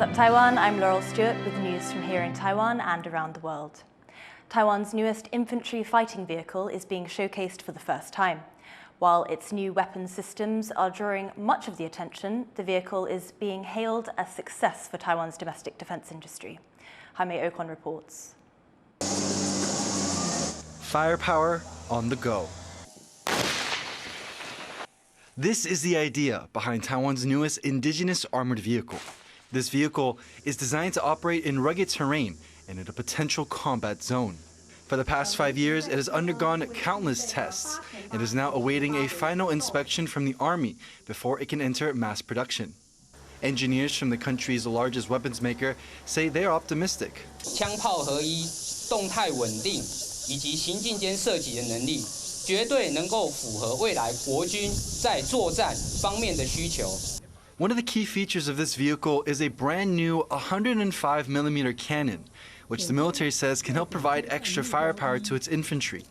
up, Taiwan? I'm Laurel Stewart with news from here in Taiwan and around the world. Taiwan's newest infantry fighting vehicle is being showcased for the first time. While its new weapons systems are drawing much of the attention, the vehicle is being hailed as a success for Taiwan's domestic defense industry. Jaime Ocon reports. Firepower on the go. This is the idea behind Taiwan's newest indigenous armored vehicle. This vehicle is designed to operate in rugged terrain and in a potential combat zone. For the past 5 years, it has undergone countless tests and is now awaiting a final inspection from the Army before it can enter mass production. Engineers from the country's largest weapons maker say they are optimistic. 枪炮合一、动态稳定以及行进间射击的能力，绝对能够符合未来国军在作战方面的需求。 One of the key features of this vehicle is a brand new 105mm cannon, which the military says can help provide extra firepower to its infantry.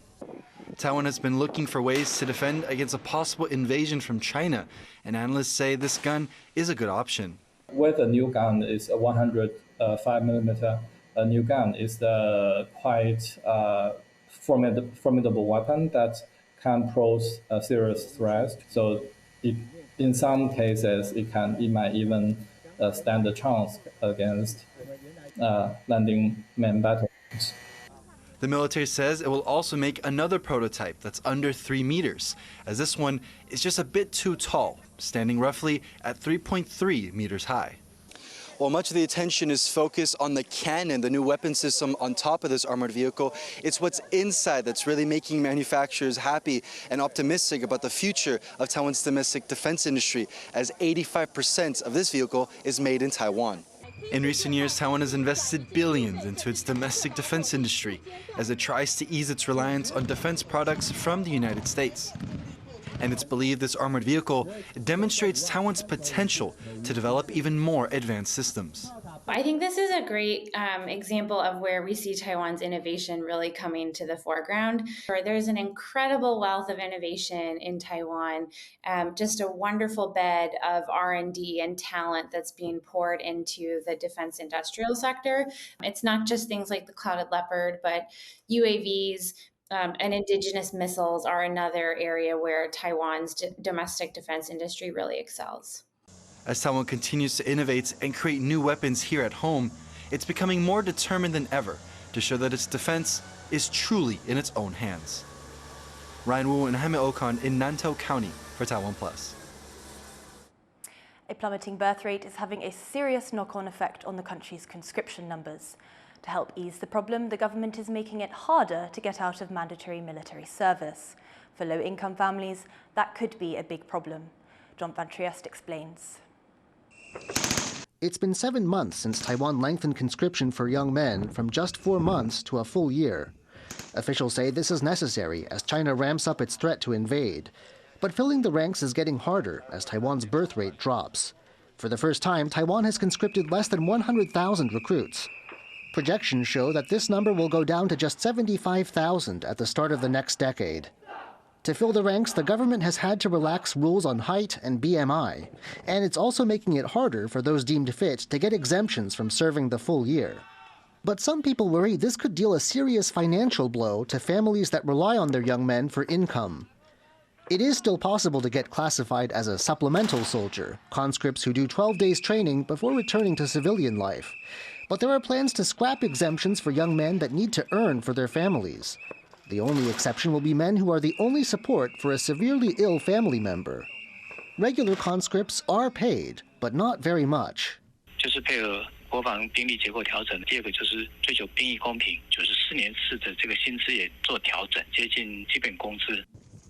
Taiwan has been looking for ways to defend against a possible invasion from China, and analysts say this gun is a good option. With a new gun is a 105mm. A new gun is a quite formidable weapon that can pose a serious threat. So, in some cases, it might even stand a chance against landing main battles. The military says it will also make another prototype that's under 3 meters, as this one is just a bit too tall, standing roughly at 3.3 meters high. While much of the attention is focused on the cannon, the new weapon system on top of this armored vehicle, it's what's inside that's really making manufacturers happy and optimistic about the future of Taiwan's domestic defense industry, as 85% of this vehicle is made in Taiwan. In recent years, Taiwan has invested billions into its domestic defense industry as it tries to ease its reliance on defense products from the United States. And it's believed this armored vehicle demonstrates Taiwan's potential to develop even more advanced systems. I think this is a great example of where we see Taiwan's innovation really coming to the foreground. There's an incredible wealth of innovation in Taiwan, just a wonderful bed of R&D and talent that's being poured into the defense industrial sector. It's not just things like the Clouded Leopard, but UAVs, and indigenous missiles are another area where Taiwan's domestic defense industry really excels. As Taiwan continues to innovate and create new weapons here at home, it's becoming more determined than ever to show that its defense is truly in its own hands. Ryan Wu and Jaime Ocon in Nantou County for TaiwanPlus. A plummeting birth rate is having a serious knock-on effect on the country's conscription numbers. To help ease the problem, the government is making it harder to get out of mandatory military service. For low-income families, that could be a big problem. John Van Trieste explains. It's been 7 months since Taiwan lengthened conscription for young men from just 4 months to a full year. Officials say this is necessary as China ramps up its threat to invade. But filling the ranks is getting harder as Taiwan's birth rate drops. For the first time, Taiwan has conscripted less than 100,000 recruits. Projections show that this number will go down to just 75,000 at the start of the next decade. To fill the ranks, the government has had to relax rules on height and BMI, and it's also making it harder for those deemed fit to get exemptions from serving the full year. But some people worry this could deal a serious financial blow to families that rely on their young men for income. It is still possible to get classified as a supplemental soldier, conscripts who do 12 days training before returning to civilian life. But there are plans to scrap exemptions for young men that need to earn for their families. The only exception will be men who are the only support for a severely ill family member. Regular conscripts are paid, but not very much.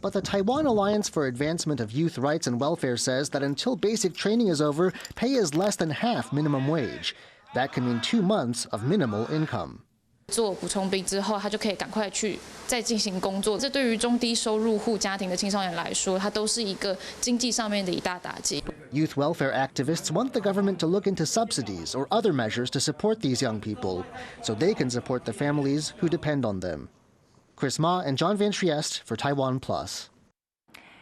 But the Taiwan Alliance for Advancement of Youth Rights and Welfare says that until basic training is over, pay is less than half minimum wage. That can mean 2 months of minimal income. 做补充兵之后，他就可以赶快去再进行工作。这对于中低收入户家庭的青少年来说，它都是一个经济上面的一大打击。Youth welfare activists want the government to look into subsidies or other measures to support these young people, so they can support the families who depend on them. Chris Ma and John Van Trieste for TaiwanPlus.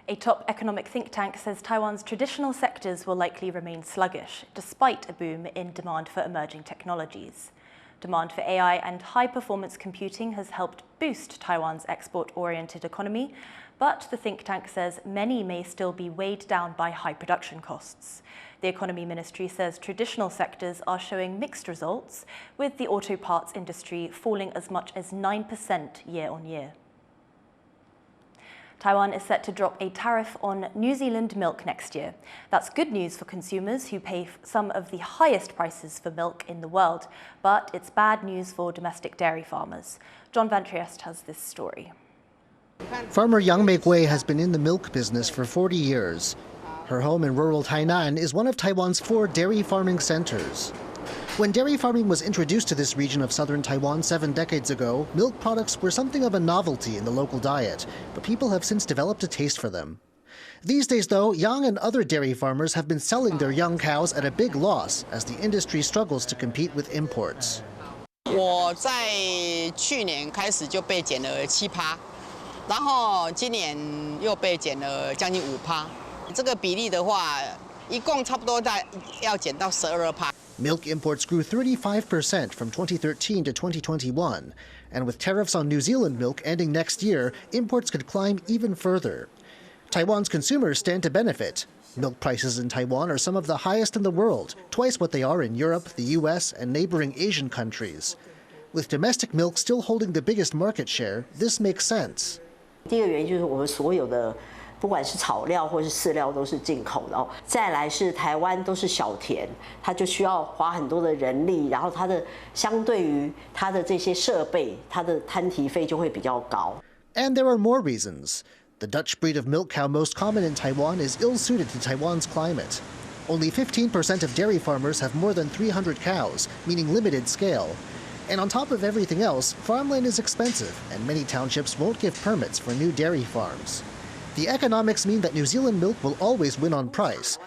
A top economic think tank says Taiwan's traditional sectors will likely remain sluggish, despite a boom in demand for emerging technologies. Demand for AI and high-performance computing has helped boost Taiwan's export-oriented economy, but the think tank says many may still be weighed down by high production costs. The Economy Ministry says traditional sectors are showing mixed results, with the auto parts industry falling as much as 9% year-on-year. Taiwan is set to drop a tariff on New Zealand milk next year. That's good news for consumers who pay some of the highest prices for milk in the world, but it's bad news for domestic dairy farmers. John Van Trieste has this story. Farmer Yang Mei-Gui has been in the milk business for 40 years. Her home in rural Tainan is one of Taiwan's 4 dairy farming centers. When dairy farming was introduced to this region of southern Taiwan 7 decades ago, milk products were something of a novelty in the local diet, but people have since developed a taste for them. These days, though, Yang and other dairy farmers have been selling their young cows at a big loss as the industry struggles to compete with imports. 我在去年开始就被减了7%，然后今年又被减了将近5%。这个比例的话，一共差不多要减到12%。Milk imports grew 35% from 2013 to 2021, and with tariffs on New Zealand milk ending next year, imports could climb even further. Taiwan's consumers stand to benefit. Milk prices in Taiwan are some of the highest in the world, twice what they are in Europe, the US, and neighboring Asian countries. With domestic milk still holding the biggest market share, this makes sense. 第一个原因就是我们所有的不管是草料或是饲料都是进口的哦。再来是台湾都是小田，它就需要花很多的人力，然后它的相对于它的这些设备，它的摊提费就会比较高。And there are more reasons. The Dutch breed of milk cow most common in Taiwan is ill-suited to Taiwan's climate. Only 15% of dairy farmers have more than 300 cows, meaning limited scale. And on top of everything else, farmland is expensive, and many townships won't give permits for new dairy farms. The economics mean that New Zealand milk will always win on price.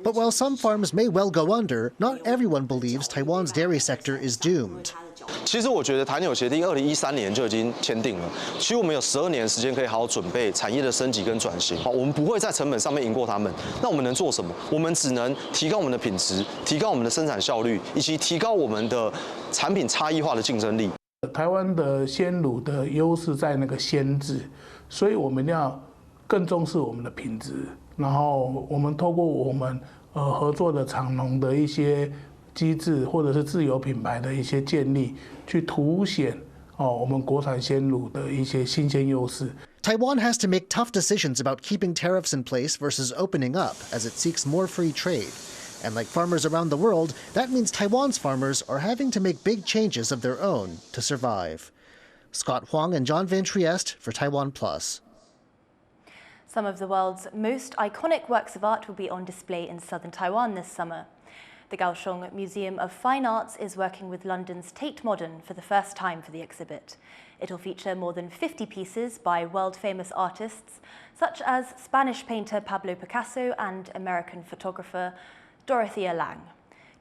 But while some farms may well go under, not everyone believes Taiwan's dairy sector is doomed. 其实我觉得台纽协定2013年就已经签订了，其实我们有12年时间可以好好准备产业的升级跟转型。好，我们不会在成本上面赢过他们，那我们能做什么？我们只能提高我们的品质，提高我们的生产效率，以及提高我们的产品差异化的竞争力。台湾的鲜乳的优势在那个鲜质，所以我们要更重视我们的品质，然后我们透过我们合作的厂农的一些机制，或者是自有品牌的一些建立，去凸显我们国产鲜乳的一些新鲜优势。Taiwan has to make tough decisions about keeping tariffs in place versus opening up as it seeks more free trade. And like farmers around the world, that means Taiwan's farmers are having to make big changes of their own to survive. Scott Huang and John Van Trieste for TaiwanPlus. Some of the world's most iconic works of art will be on display in southern Taiwan this summer. The Kaohsiung Museum of Fine Arts is working with London's Tate Modern for the first time for the exhibit. It'll feature more than 50 pieces by world-famous artists, such as Spanish painter Pablo Picasso and American photographer Dorothea Lange.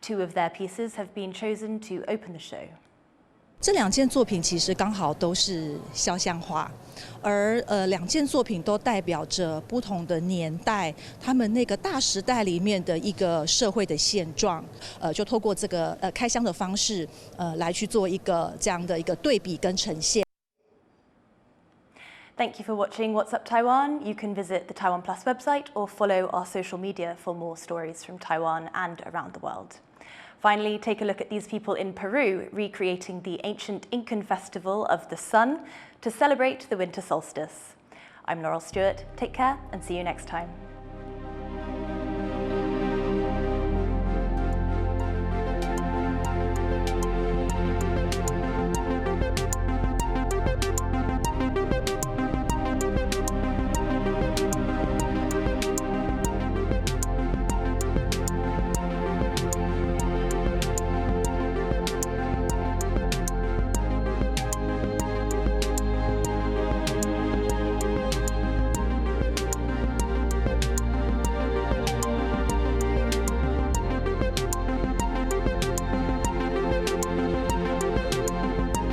2 of their pieces have been chosen to open the show. 这2件作品其实刚好都是肖像画，而2件作品都代表着不同的年代，他们那个大时代里面的一个社会的现状，就透过这个开箱的方式，来去做一个这样的一个对比跟呈现。Thank you for watching What's Up Taiwan. You can visit the TaiwanPlus website or follow our social media for more stories from Taiwan and around the world. Finally, take a look at these people in Peru recreating the ancient Incan festival of the sun to celebrate the winter solstice. I'm Laurel Stewart. Take care and see you next time.